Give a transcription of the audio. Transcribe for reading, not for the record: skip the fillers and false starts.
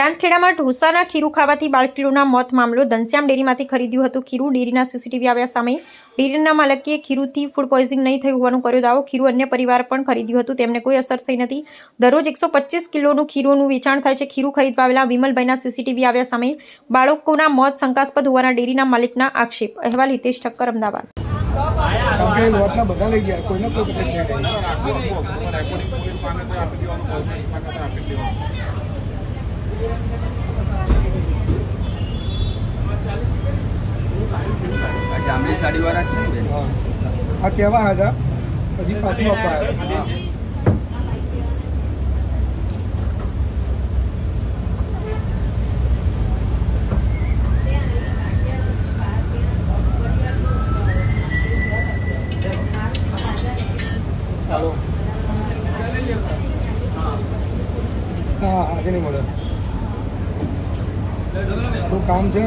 ચાંદખેડામાં ઢોસાના ખીરું ખાવાથી બાળકીઓના મોત મામલો ઘનશ્યામ ડેરીમાંથી ખરીદ્યું હતું ખીરું. ડેરીના સીસીટીવી આવ્યા સામે. ડેરીના માલકીએ ખીરુંથી ફૂડ પોઈઝનિંગ નહીં થયું હોવાનું કર્યો દાવો. ખીરું અન્ય પરિવાર પણ ખરીદ્યું હતું, તેમને કોઈ અસર થઈ નથી. દરરોજ 125 કિલોનું ખીરુંનું વેચાણ થાય છે. ખીરું ખરીદવા આવેલા વિમલભાઈના સીસીટીવી આવ્યા સામે. બાળકોના મોત શંકાસ્પદ હોવાના ડેરીના માલિકના આક્ષેપ. અહેવાલ હિતેશ ઠક્કર, અમદાવાદ. જાંબલી સાડીવાળા છે ને આ કેવા હતા પછી પાછું અપાયા. હા આજે નહીં મળે, તો કામ છે.